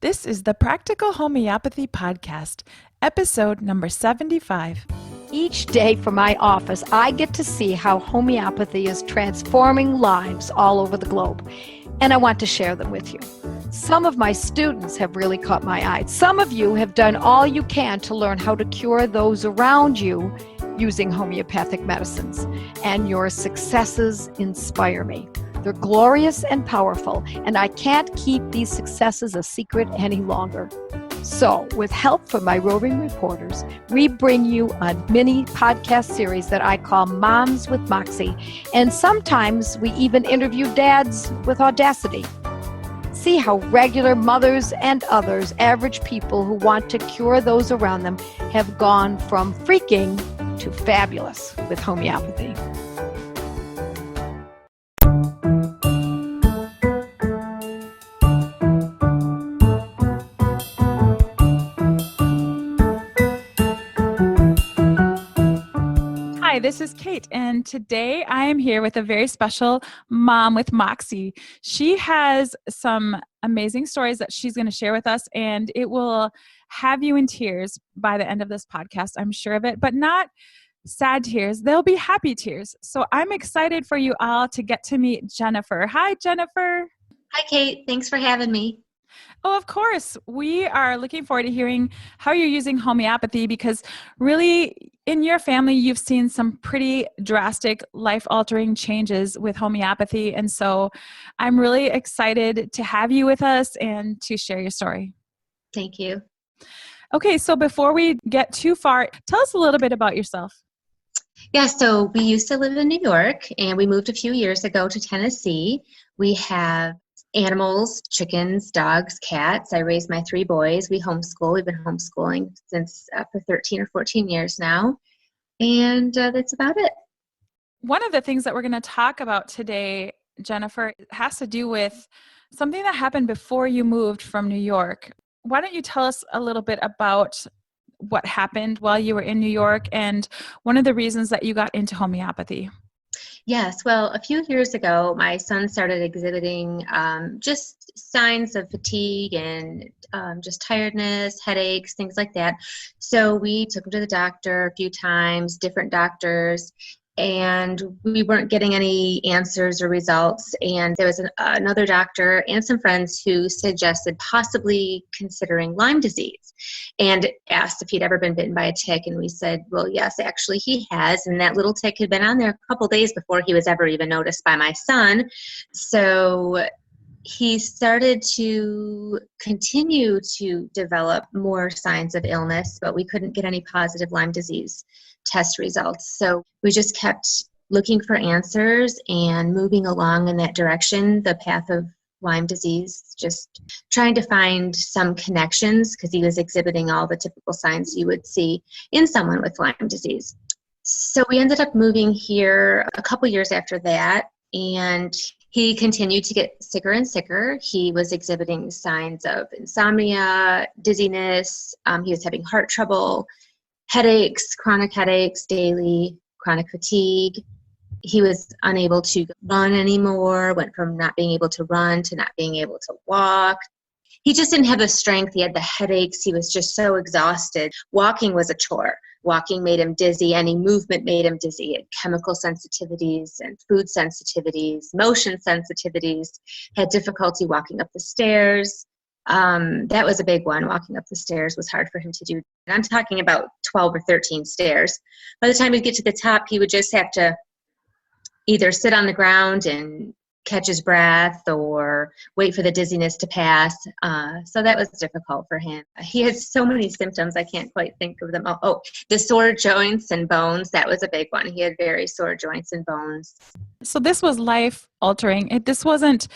This is the Practical Homeopathy Podcast, episode number 75. Each day from my office, I get to see how homeopathy is transforming lives all over the globe, and I want to share them with you. Some of my students have really caught my eye. Some of you have done all you can to learn how to cure those around you using homeopathic medicines, and your successes inspire me. They're glorious and powerful, and I can't keep these successes a secret any longer. So, with help from my roving reporters, we bring you a mini podcast series that I call Moms with Moxie, and sometimes we even interview dads with Audacity. See how regular mothers and others, average people who want to cure those around them, have gone from freaking to fabulous with homeopathy. Hi, this is Kate, and today I am here with a very special mom with Moxie. She has some amazing stories that she's going to share with us, and it will have you in tears by the end of this podcast, I'm sure of it, but not sad tears. They'll be happy tears. So I'm excited for you all to get to meet Jennifer. Hi, Jennifer. Hi, Kate. Thanks for having me. Oh, of course. We are looking forward to hearing how you're using homeopathy because really in your family, you've seen some pretty drastic life-altering changes with homeopathy. And so I'm really excited to have you with us and to share your story. Thank you. Okay, so before we get too far, tell us a little bit about yourself. Yeah, so we used to live in New York and we moved a few years ago to Tennessee. We have animals, chickens, dogs, cats. I raised my 3 boys. We homeschool. We've been homeschooling since for 13 or 14 years now. And that's about it. One of the things that we're going to talk about today, Jennifer, has to do with something that happened before you moved from New York. Why don't you tell us a little bit about what happened while you were in New York and one of the reasons that you got into homeopathy? Yes, well, a few years ago, my son started exhibiting just signs of fatigue and just tiredness, headaches, things like that. So we took him to the doctor a few times, different doctors, and we weren't getting any answers or results. And there was another doctor and some friends who suggested possibly considering Lyme disease and asked if he'd ever been bitten by a tick. And we said, well, yes, actually he has. And that little tick had been on there a couple days before he was ever even noticed by my son. So he started to continue to develop more signs of illness, but we couldn't get any positive Lyme disease test results. So we just kept looking for answers and moving along in that direction, the path of Lyme disease, just trying to find some connections because he was exhibiting all the typical signs you would see in someone with Lyme disease. So we ended up moving here a couple years after that, and he continued to get sicker and sicker. He was exhibiting signs of insomnia, dizziness. He was having heart trouble, headaches, chronic headaches, daily chronic fatigue. He was unable to run anymore, went from not being able to run to not being able to walk. He just didn't have the strength. He had the headaches. He was just so exhausted. Walking was a chore. Walking made him dizzy. Any movement made him dizzy. He had chemical sensitivities and food sensitivities, motion sensitivities, had difficulty walking up the stairs. That was a big one. Walking up the stairs was hard for him to do. And I'm talking about 12 or 13 stairs. By the time he'd get to the top, he would just have to either sit on the ground and catch his breath or wait for the dizziness to pass. So that was difficult for him. He had so many symptoms, I can't quite think of them. Oh, the sore joints and bones, that was a big one. He had very sore joints and bones. So this was life-altering. This wasn't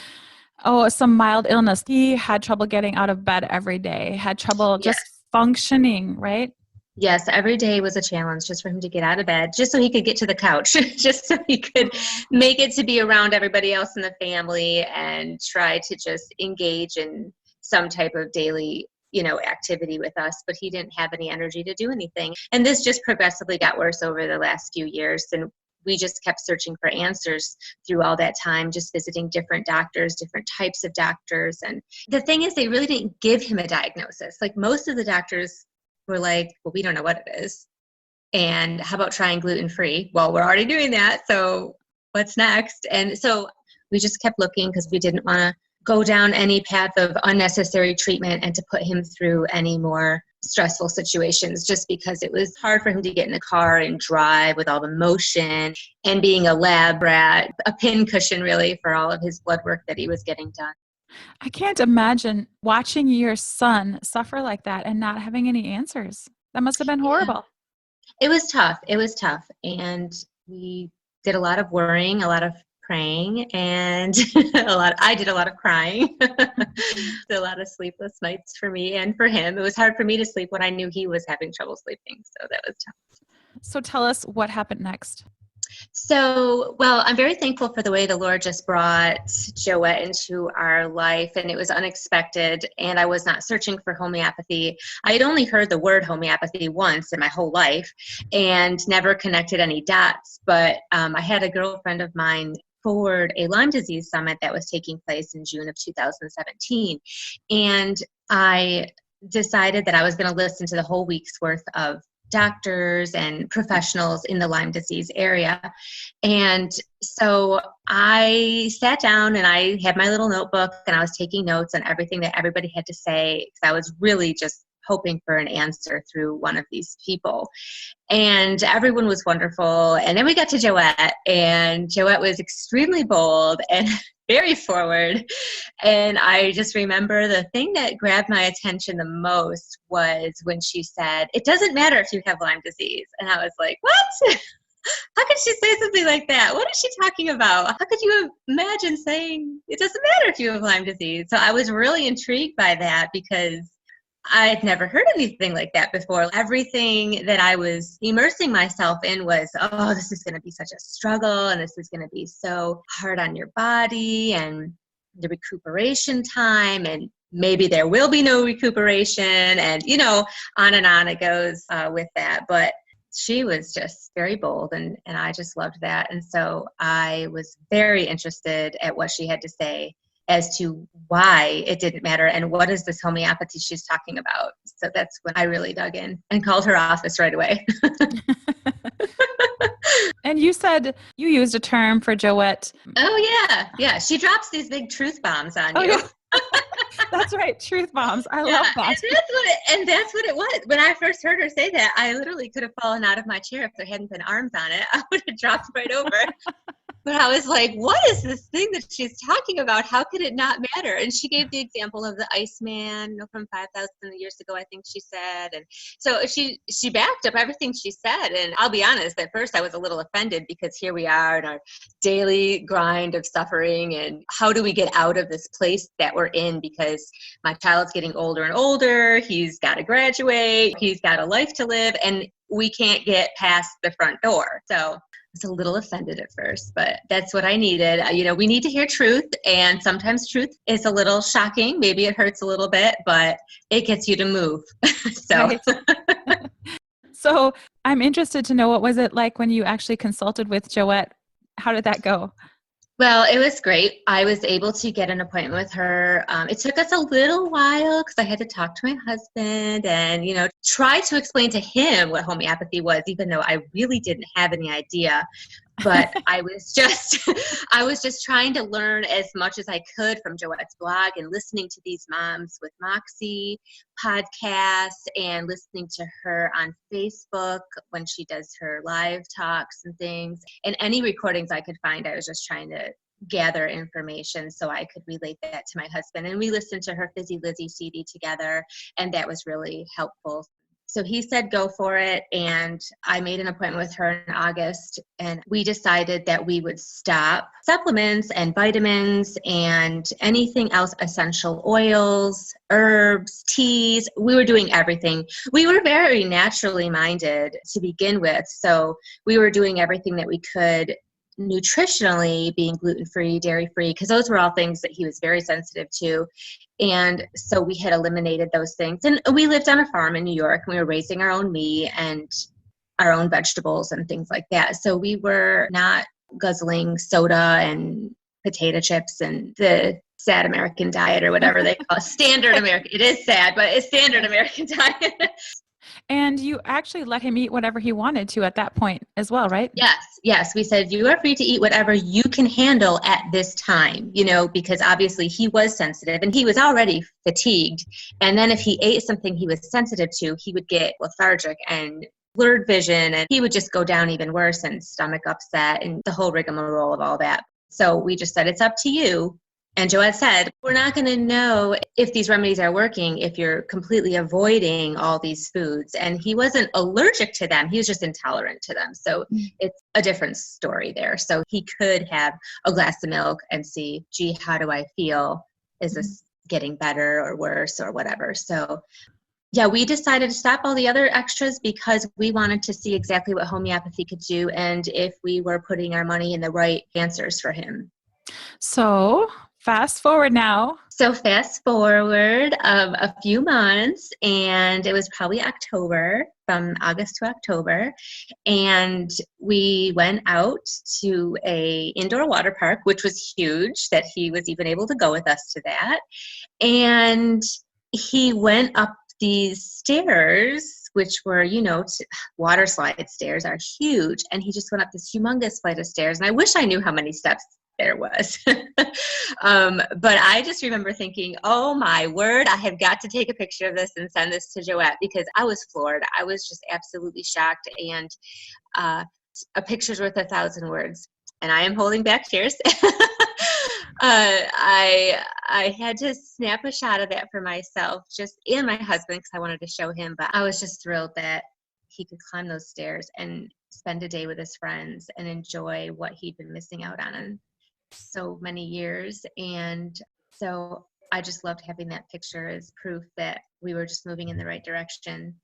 some mild illness. He had trouble getting out of bed every day, had trouble just functioning, right? Yes, every day was a challenge just for him to get out of bed, just so he could get to the couch, just so he could make it to be around everybody else in the family and try to just engage in some type of daily, activity with us. But he didn't have any energy to do anything. And this just progressively got worse over the last few years. And we just kept searching for answers through all that time, just visiting different doctors, different types of doctors. And the thing is, they really didn't give him a diagnosis. Like most of the doctors were like, well, we don't know what it is. And how about trying gluten-free? Well, we're already doing that. So what's next? And so we just kept looking because we didn't want to go down any path of unnecessary treatment and to put him through any more stressful situations, just because it was hard for him to get in the car and drive with all the motion, and being a lab rat, a pincushion really for all of his blood work that he was getting done. I can't imagine watching your son suffer like that and not having any answers. That must have been horrible. It was tough. It was tough. And we did a lot of worrying, a lot of praying, and I did a lot of crying. A lot of sleepless nights for me and for him. It was hard for me to sleep when I knew he was having trouble sleeping. So that was tough. So tell us what happened next. So, well, I'm very thankful for the way the Lord just brought Joette into our life, and it was unexpected, and I was not searching for homeopathy. I had only heard the word homeopathy once in my whole life and never connected any dots, but I had a girlfriend of mine forward a Lyme disease summit that was taking place in June of 2017, and I decided that I was going to listen to the whole week's worth of doctors and professionals in the Lyme disease area. And so I sat down and I had my little notebook and I was taking notes on everything that everybody had to say, because I was really just hoping for an answer through one of these people. And everyone was wonderful. And then we got to Joette, and Joette was extremely bold and very forward. And I just remember the thing that grabbed my attention the most was when she said, "It doesn't matter if you have Lyme disease." And I was like, what? How could she say something like that? What is she talking about? How could you imagine saying it doesn't matter if you have Lyme disease? So I was really intrigued by that, because I had never heard anything like that before. Everything that I was immersing myself in was, oh, this is going to be such a struggle, and this is going to be so hard on your body, and the recuperation time, and maybe there will be no recuperation, and, on and on it goes with that. But she was just very bold, and I just loved that. And so I was very interested at what she had to say as to why it didn't matter and what is this homeopathy she's talking about. So that's when I really dug in and called her office right away. And you said you used a term for Joette. Oh, yeah. Yeah. She drops these big truth bombs on you. Yeah. That's right. Truth bombs. I love that. And that's what it was. When I first heard her say that, I literally could have fallen out of my chair if there hadn't been arms on it. I would have dropped right over. But I was like, what is this thing that she's talking about? How could it not matter? And she gave the example of the Iceman from 5,000 years ago, I think she said. And so she backed up everything she said. And I'll be honest, at first I was a little offended, because here we are in our daily grind of suffering. And how do we get out of this place that we're in? Because my child's getting older and older. He's got to graduate. He's got a life to live. And we can't get past the front door. So I was a little offended at first, but that's what I needed. We need to hear truth, and sometimes truth is a little shocking. Maybe it hurts a little bit, but it gets you to move. So. Right. So I'm interested to know, what was it like when you actually consulted with Joette? How did that go? Well, it was great. I was able to get an appointment with her. It took us a little while because I had to talk to my husband and, try to explain to him what homeopathy was, even though I really didn't have any idea. But I was just trying to learn as much as I could from Joette's blog and listening to these moms with Moxie podcasts and listening to her on Facebook when she does her live talks and things. And any recordings I could find, I was just trying to gather information so I could relate that to my husband. And we listened to her Fizzy Lizzy CD together, and that was really helpful. So he said, go for it. And I made an appointment with her in August, and we decided that we would stop supplements and vitamins and anything else, essential oils, herbs, teas. We were doing everything. We were very naturally minded to begin with. So we were doing everything that we could nutritionally, being gluten-free, dairy-free, because those were all things that he was very sensitive to. And so we had eliminated those things. And we lived on a farm in New York, and we were raising our own meat. And our own vegetables and things like that. So we were not guzzling soda and potato chips and the sad American diet or whatever they call it. Standard American. It is sad, but it's standard American diet. And you actually let him eat whatever he wanted to at that point as well, right? Yes. We said, you are free to eat whatever you can handle at this time, because obviously he was sensitive and he was already fatigued. And then if he ate something he was sensitive to, he would get lethargic and blurred vision, and he would just go down even worse and stomach upset and the whole rigmarole of all that. So we just said, it's up to you. And Joette said, we're not going to know if these remedies are working if you're completely avoiding all these foods. And he wasn't allergic to them. He was just intolerant to them. So it's a different story there. So he could have a glass of milk and see, gee, how do I feel? Is this getting better or worse or whatever? So yeah, we decided to stop all the other extras because we wanted to see exactly what homeopathy could do and if we were putting our money in the right answers for him. So fast forward now. So fast forward a few months, and it was probably October, from August to October, and we went out to a indoor water park, which was huge that he was even able to go with us to that. And he went up these stairs, which were, water slide stairs are huge, and he just went up this humongous flight of stairs, and I wish I knew how many steps there was. But I just remember thinking, oh my word, I have got to take a picture of this and send this to Joette because I was floored. I was just absolutely shocked, and a picture's worth 1,000 words. And I am holding back tears. I had to snap a shot of that for myself, and my husband, because I wanted to show him. But I was just thrilled that he could climb those stairs and spend a day with his friends and enjoy what he'd been missing out on in so many years. And so I just loved having that picture as proof that we were just moving in the right direction.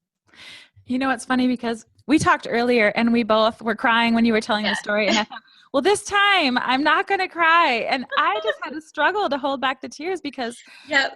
It's funny because we talked earlier and we both were crying when you were telling the story. And I thought, well, this time I'm not going to cry. And I just had to struggle to hold back the tears because what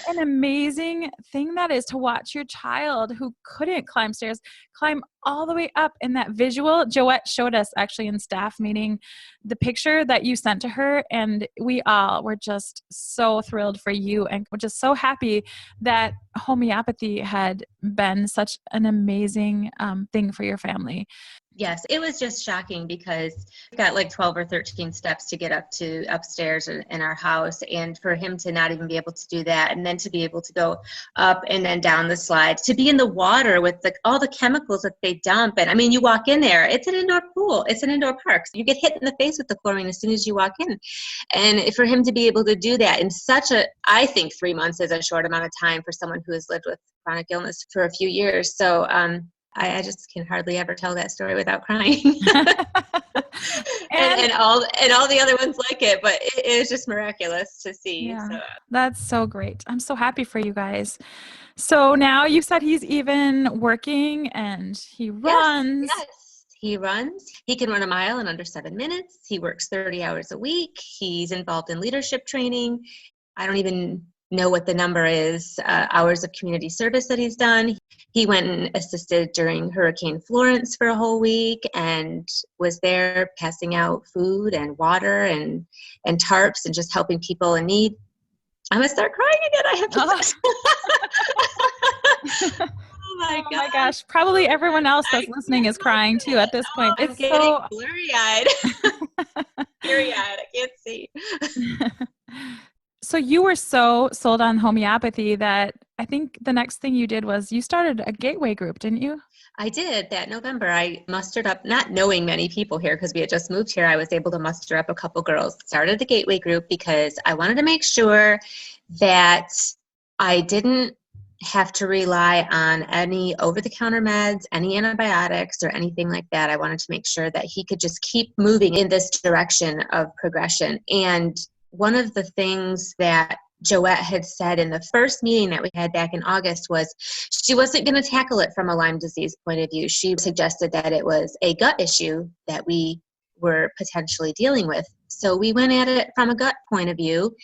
an amazing thing that is to watch your child who couldn't climb stairs climb all the way up. And that visual, Joette showed us actually in staff meeting the picture that you sent to her. And we all were just so thrilled for you and we're just so happy that homeopathy had been such an amazing thing for your family. Yes, it was just shocking because we got like 12 or 13 steps to get up to upstairs in our house, and for him to not even be able to do that, and then to be able to go up and then down the slide, to be in the water with all the chemicals that they dump. And I mean, you walk in there, it's an indoor pool, it's an indoor park. So you get hit in the face with the chlorine as soon as you walk in. And for him to be able to do that in I think 3 months is a short amount of time for someone who has lived with chronic illness for a few years. So, I just can hardly ever tell that story without crying. and all the other ones like it, but it was just miraculous to see. Yeah, so. That's so great. I'm so happy for you guys. So now you said he's even working and he runs. Yes. He runs. He can run a mile in under 7 minutes. He works 30 hours a week. He's involved in leadership training. I don't even know what the number is, hours of community service that he's done. He went and assisted during Hurricane Florence for a whole week and was there passing out food and water and tarps and just helping people in need. I'm going to start crying again. I have to Oh my gosh. Probably everyone else that's listening is crying too at this point. I'm getting blurry-eyed. Teary-eyed. I can't see. So you were so sold on homeopathy that I think the next thing you did was you started a gateway group, didn't you? I did. That November, I mustered up, not knowing many people here because we had just moved here, I was able to muster up a couple girls. Started the gateway group because I wanted to make sure that I didn't have to rely on any over-the-counter meds, any antibiotics, or anything like that. I wanted to make sure that he could just keep moving in this direction of progression. And one of the things that Joette had said in the first meeting that we had back in August was she wasn't going to tackle it from a Lyme disease point of view. She suggested that it was a gut issue that we were potentially dealing with. So we went at it from a gut point of view,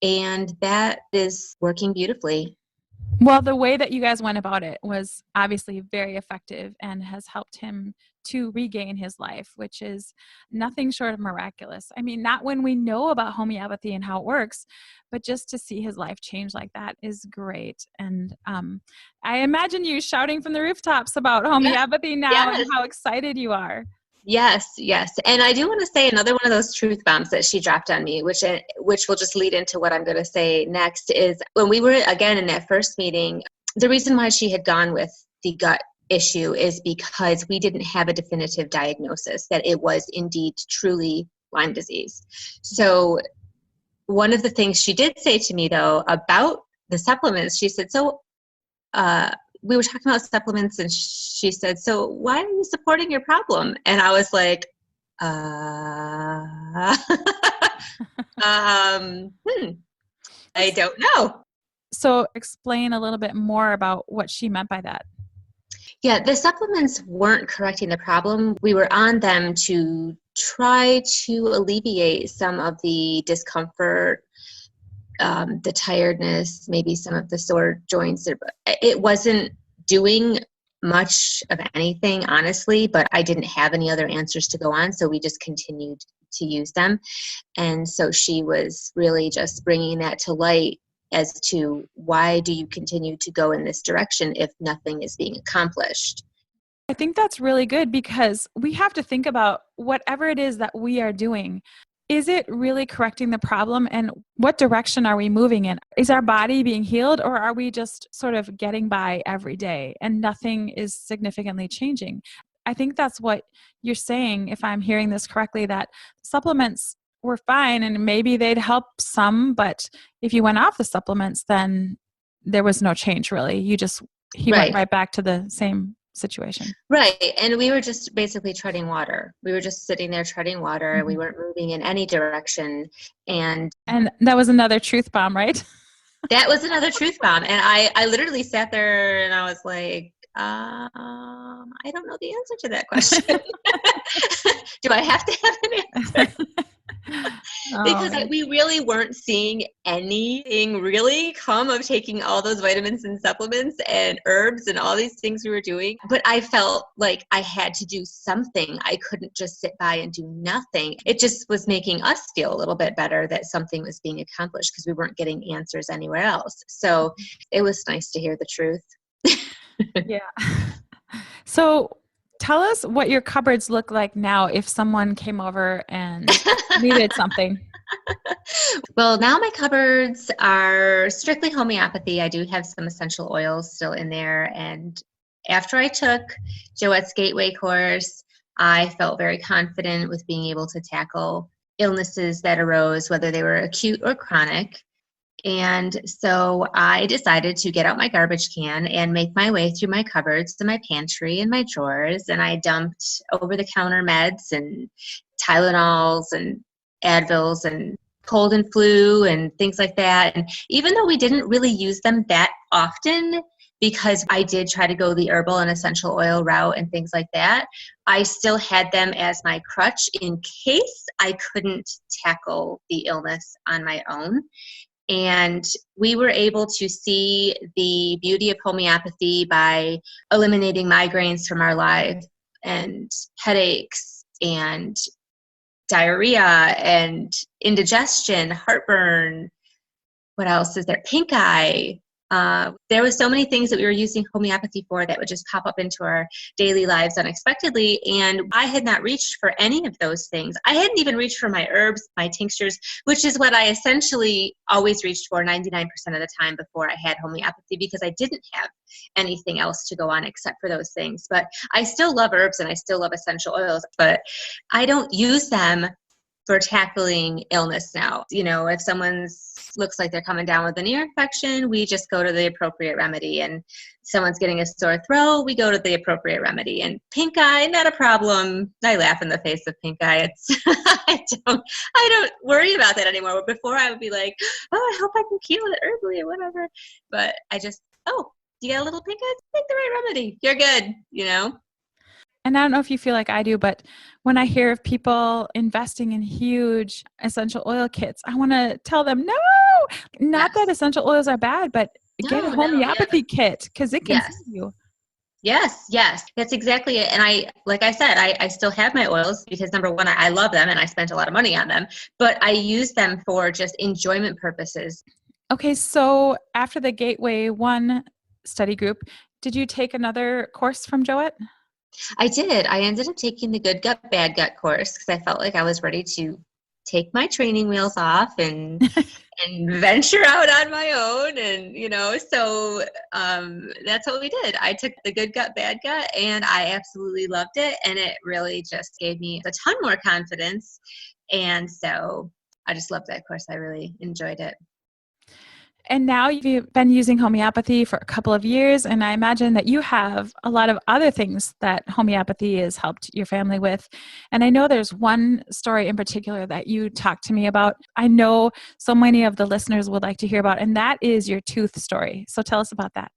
and that is working beautifully. Well, the way that you guys went about it was obviously very effective and has helped him to regain his life, which is nothing short of miraculous. I mean, not when we know about homeopathy and how it works, but just to see his life change like that is great. And I imagine you shouting from the rooftops about homeopathy now and Yes. how excited you are. Yes, yes. And I do want to say another one of those truth bombs that she dropped on me, which will just lead into what I'm going to say next, is when we were, again, in that first meeting, the reason why she had gone with the gut issue is because we didn't have a definitive diagnosis that it was indeed truly Lyme disease. So one of the things she did say to me, though, about the supplements, she said, we were talking about supplements, and she said, so why are you supporting your problem? And I was like, I don't know. So explain a little bit more about what she meant by that. Yeah, the supplements weren't correcting the problem. We were on them to try to alleviate some of the discomfort, the tiredness, maybe some of the sore joints. It wasn't doing much of anything, honestly, but I didn't have any other answers to go on, so we just continued to use them. And so she was really just bringing that to light as to why do you continue to go in this direction if nothing is being accomplished. I think that's really good because we have to think about whatever it is that we are doing. Is it really correcting the problem, and what direction are we moving in? Is our body being healed, or are we just sort of getting by every day and nothing is significantly changing? I think that's what you're saying, if I'm hearing this correctly, that supplements were fine and maybe they'd help some, but if you went off the supplements, then there was no change really. He went right back to the same situation. Right. And we were just basically treading water. We were just sitting there treading water. Mm-hmm. We weren't moving in any direction. And that was another truth bomb, right? That was another truth bomb. And I literally sat there and I was like, I don't know the answer to that question. Do I have to have an answer? Because we really weren't seeing anything really come of taking all those vitamins and supplements and herbs and all these things we were doing. But I felt like I had to do something. I couldn't just sit by and do nothing. It just was making us feel a little bit better that something was being accomplished because we weren't getting answers anywhere else. So it was nice to hear the truth. Yeah. So tell us what your cupboards look like now if someone came over and needed something. Well, now my cupboards are strictly homeopathy. I do have some essential oils still in there. And after I took Joette's Gateway course, I felt very confident with being able to tackle illnesses that arose, whether they were acute or chronic. And so I decided to get out my garbage can and make my way through my cupboards to my pantry and my drawers. And I dumped over-the-counter meds and Tylenols and Advils and cold and flu and things like that. And even though we didn't really use them that often, because I did try to go the herbal and essential oil route and things like that, I still had them as my crutch in case I couldn't tackle the illness on my own. And we were able to see the beauty of homeopathy by eliminating migraines from our life and headaches and diarrhea and indigestion, heartburn. What else is there? Pink eye. There was so many things that we were using homeopathy for that would just pop up into our daily lives unexpectedly. And I had not reached for any of those things. I hadn't even reached for my herbs, my tinctures, which is what I essentially always reached for 99% of the time before I had homeopathy, because I didn't have anything else to go on except for those things. But I still love herbs and I still love essential oils, but I don't use them for tackling illness now. You know, if someone's looks like they're coming down with an ear infection, we just go to the appropriate remedy. And someone's getting a sore throat, we go to the appropriate remedy. And pink eye, not a problem. I laugh in the face of pink eye. It's I don't worry about that anymore. But before I would be like, oh, I hope I can heal it herbally or whatever. But I just, oh, you got a little pink eye? Take the right remedy. You're good, you know? And I don't know if you feel like I do, but when I hear of people investing in huge essential oil kits, I want to tell them, no, not that essential oils are bad, but get a No, yeah. homeopathy kit because it can Yes. save you. Yes, that's exactly it. And like I said, I still have my oils because number one, I love them and I spent a lot of money on them, but I use them for just enjoyment purposes. Okay, so after the Gateway 1 study group, did you take another course from Joette? I did. I ended up taking the Good Gut, Bad Gut course because I felt like I was ready to take my training wheels off and venture out on my own. And, so that's what we did. I took the Good Gut, Bad Gut, and I absolutely loved it. And it really just gave me a ton more confidence. And so I just loved that course. I really enjoyed it. And now you've been using homeopathy for a couple of years, and I imagine that you have a lot of other things that homeopathy has helped your family with. And I know there's one story in particular that you talked to me about. I know so many of the listeners would like to hear about, and that is your tooth story. So tell us about that.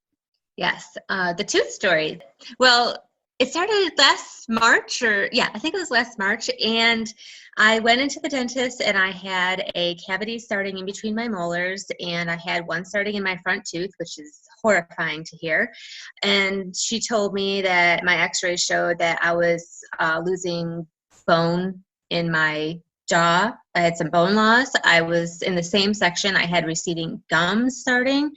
Yes, the tooth story. Well, it started last March, I think it was last March, and I went into the dentist and I had a cavity starting in between my molars, and I had one starting in my front tooth, which is horrifying to hear. And she told me that my x-rays showed that I was losing bone in my jaw. I had some bone loss. I was in the same section. I had receding gums starting.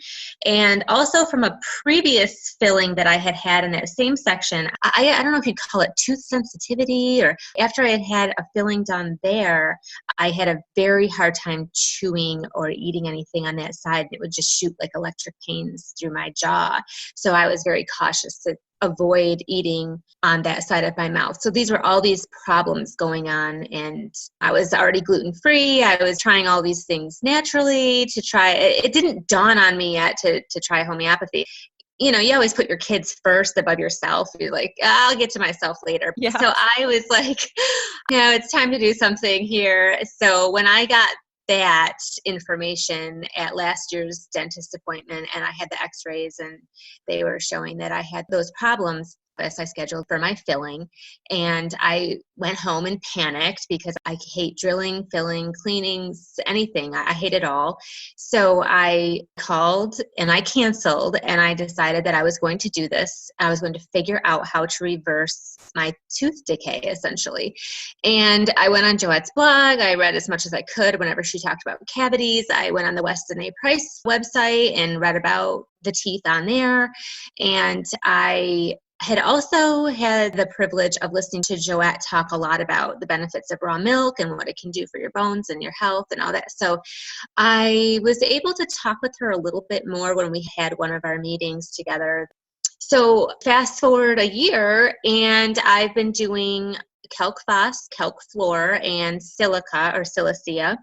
And also from a previous filling that I had had in that same section, I don't know if you'd call it tooth sensitivity, or after I had had a filling done there, I had a very hard time chewing or eating anything on that side. It would just shoot like electric pains through my jaw. So I was very cautious to avoid eating on that side of my mouth. So these were all these problems going on, and I was already gluten-free. I was trying all these things naturally to try. It didn't dawn on me yet to try homeopathy. You always put your kids first above yourself. You're like, I'll get to myself later. Yeah. So I was like, it's time to do something here. So when I got that information at last year's dentist appointment, and I had the x-rays and they were showing that I had those problems, as I scheduled for my filling, and I went home and panicked because I hate drilling, filling, cleanings, anything. I hate it all. So I called and I canceled, and I decided that I was going to do this. I was going to figure out how to reverse my tooth decay, essentially. And I went on Joette's blog. I read as much as I could whenever she talked about cavities. I went on the Weston A. Price website and read about the teeth on there. And I had also had the privilege of listening to Joette talk a lot about the benefits of raw milk and what it can do for your bones and your health and all that. So I was able to talk with her a little bit more when we had one of our meetings together. So fast forward a year, and I've been doing Calc Phos, Calc Fluor, and Silica or Silicea,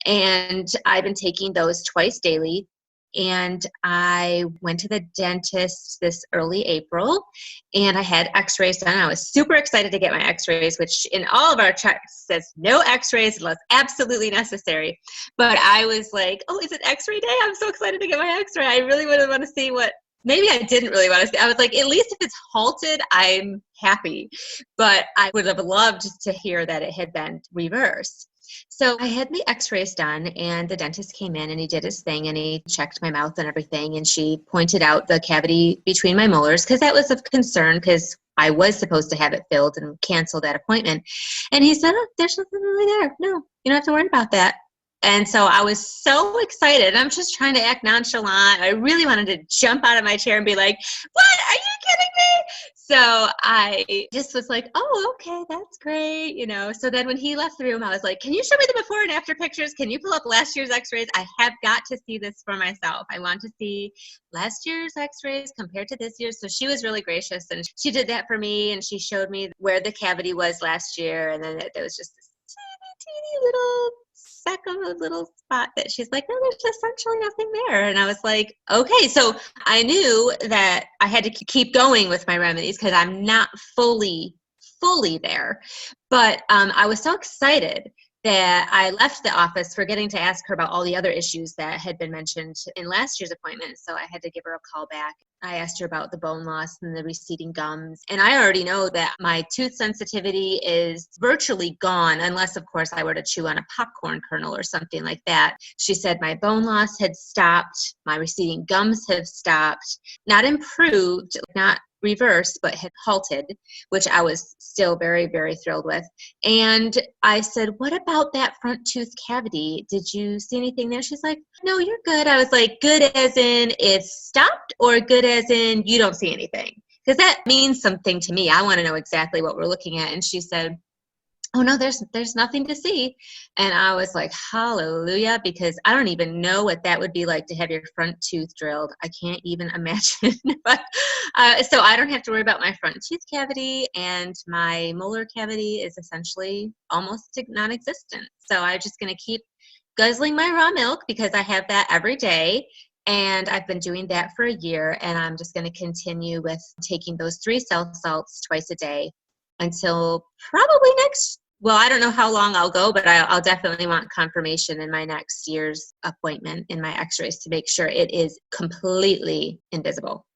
and I've been taking those twice daily. And I went to the dentist this early April, and I had x-rays done. I was super excited to get my x-rays, which in all of our checks says no x-rays unless absolutely necessary. But I was like, oh, is it x-ray day? I'm so excited to get my x-ray. I really would want to see what, maybe I didn't really want to see. I was like, at least if it's halted, I'm happy. But I would have loved to hear that it had been reversed. So I had the x-rays done, and the dentist came in and he did his thing and he checked my mouth and everything. And she pointed out the cavity between my molars because that was of concern because I was supposed to have it filled and cancel that appointment. And he said, oh, there's nothing really there. No, you don't have to worry about that. And so I was so excited. I'm just trying to act nonchalant. I really wanted to jump out of my chair and be like, what? Are you kidding me? So I just was like, oh, okay, that's great. So then when he left the room, I was like, can you show me the before and after pictures? Can you pull up last year's x-rays? I have got to see this for myself. I want to see last year's x-rays compared to this year's. So she was really gracious, and she did that for me, and she showed me where the cavity was last year. And then there was just this teeny little speck of a little spot that she's like, no, there's essentially nothing there. And I was like, okay. So I knew that I had to keep going with my remedies because I'm not fully there. But I was so excited that I left the office forgetting to ask her about all the other issues that had been mentioned in last year's appointment. So I had to give her a call back. I asked her about the bone loss and the receding gums. And I already know that my tooth sensitivity is virtually gone, unless, of course, I were to chew on a popcorn kernel or something like that. She said my bone loss had stopped. My receding gums have stopped. Not improved, not reversed, but had halted, which I was still very, very thrilled with. And I said, what about that front tooth cavity? Did you see anything there? She's like, no, you're good. I was like, good as in it's stopped, or good as in you don't see anything? Because that means something to me. I want to know exactly what we're looking at. And she said, oh no, there's nothing to see. And I was like, hallelujah, because I don't even know what that would be like to have your front tooth drilled. I can't even imagine. But so I don't have to worry about my front tooth cavity, and my molar cavity is essentially almost non-existent. So I'm just going to keep guzzling my raw milk because I have that every day. And I've been doing that for a year, and I'm just going to continue with taking those 3 cell salts twice a day until probably well, I don't know how long I'll go, but I'll definitely want confirmation in my next year's appointment in my x-rays to make sure it is completely invisible.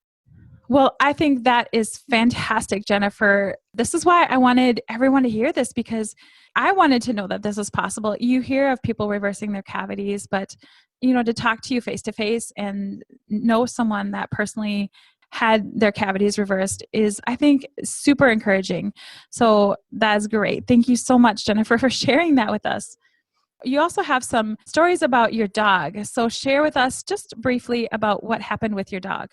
Well, I think that is fantastic, Jennifer. This is why I wanted everyone to hear this, because I wanted to know that this is possible. You hear of people reversing their cavities, but to talk to you face to face and know someone that personally had their cavities reversed is, I think, super encouraging. So that's great. Thank you so much, Jennifer, for sharing that with us. You also have some stories about your dog. So share with us just briefly about what happened with your dog.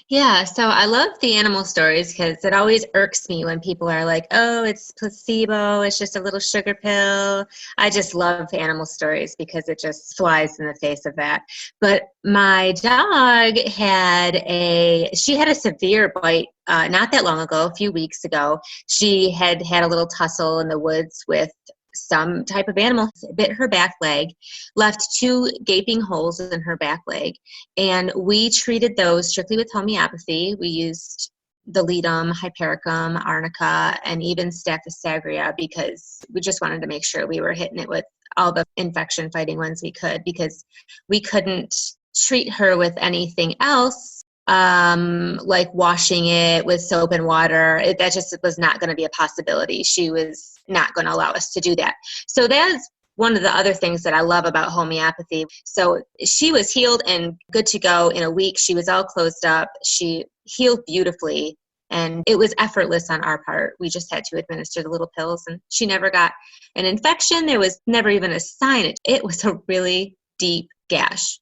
Yeah, so I love the animal stories because it always irks me when people are like, oh, it's placebo, it's just a little sugar pill. I just love animal stories because it just flies in the face of that. But my dog she had a severe bite not that long ago, a few weeks ago. She had a little tussle in the woods with some type of animal, bit her back leg, left 2 gaping holes in her back leg, and we treated those strictly with homeopathy. We used the ledum, hypericum, arnica, and even staphysagria because we just wanted to make sure we were hitting it with all the infection-fighting ones we could, because we couldn't treat her with anything else, like washing it with soap and water. That just was not going to be a possibility. She was not going to allow us to do that. So that's one of the other things that I love about homeopathy. So she was healed and good to go in a week. She was all closed up. She healed beautifully, and it was effortless on our part. We just had to administer the little pills, and she never got an infection. There was never even a sign. It was a really deep gash.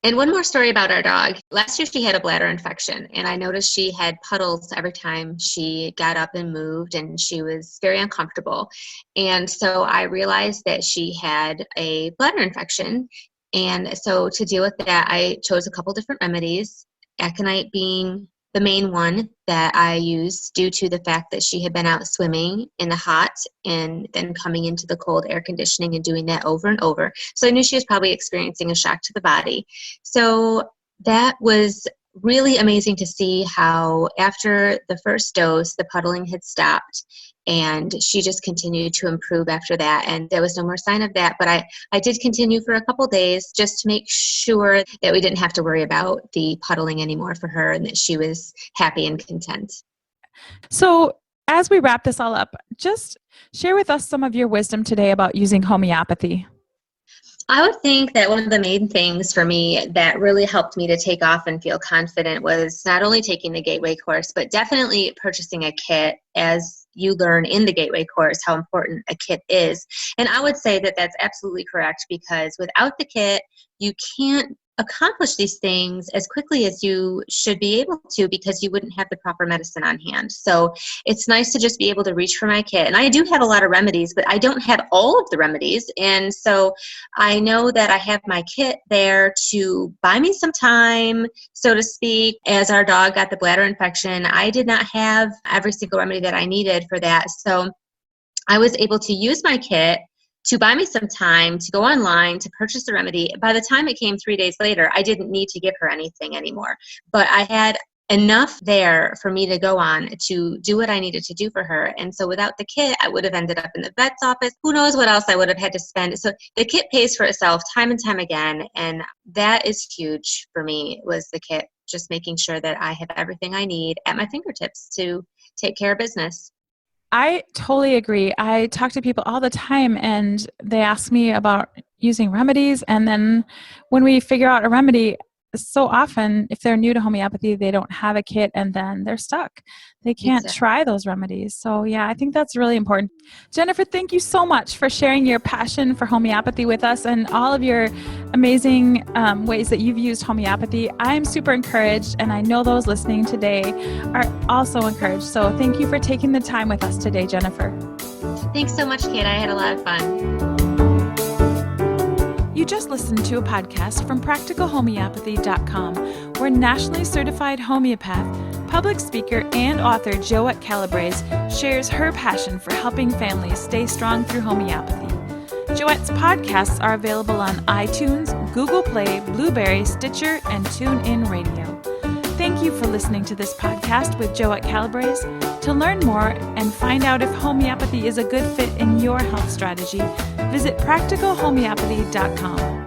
And one more story about our dog. Last year she had a bladder infection, and I noticed she had puddles every time she got up and moved, and she was very uncomfortable. And so I realized that she had a bladder infection. And so to deal with that, I chose a couple different remedies, aconite being the main one that I used due to the fact that she had been out swimming in the hot and then coming into the cold air conditioning and doing that over and over. So I knew she was probably experiencing a shock to the body. So that was really amazing to see how after the first dose, the puddling had stopped, and she just continued to improve after that. And there was no more sign of that. But I did continue for a couple days just to make sure that we didn't have to worry about the puddling anymore for her, and that she was happy and content. So as we wrap this all up, just share with us some of your wisdom today about using homeopathy. I would think that one of the main things for me that really helped me to take off and feel confident was not only taking the Gateway course, but definitely purchasing a kit, as you learn in the Gateway course how important a kit is. And I would say that that's absolutely correct, because without the kit, you can't accomplish these things as quickly as you should be able to, because you wouldn't have the proper medicine on hand. So it's nice to just be able to reach for my kit. And I do have a lot of remedies, but I don't have all of the remedies. And so I know that I have my kit there to buy me some time, so to speak. As our dog got the bladder infection, I did not have every single remedy that I needed for that. So I was able to use my kit to buy me some time to go online to purchase the remedy. By the time it came 3 days later, I didn't need to give her anything anymore. But I had enough there for me to go on to do what I needed to do for her. And so without the kit, I would have ended up in the vet's office. Who knows what else I would have had to spend. So the kit pays for itself time and time again. And that is huge for me, was the kit, just making sure that I have everything I need at my fingertips to take care of business. I totally agree. I talk to people all the time and they ask me about using remedies. And then when we figure out a remedy, so often if they're new to homeopathy, they don't have a kit and then they're stuck. They can't try those remedies. So yeah, I think that's really important. Jennifer, thank you so much for sharing your passion for homeopathy with us and all of your amazing ways that you've used homeopathy. I'm super encouraged, and I know those listening today are also encouraged. So thank you for taking the time with us today, Jennifer. Thanks so much, Kate. I had a lot of fun. You just listened to a podcast from practicalhomeopathy.com, where nationally certified homeopath, public speaker, and author Joette Calabrese shares her passion for helping families stay strong through homeopathy. Joette's podcasts are available on iTunes, Google Play, Blueberry, Stitcher, and TuneIn Radio. Thank you for listening to this podcast with Joette Calabrese. To learn more and find out if homeopathy is a good fit in your health strategy, visit practicalhomeopathy.com.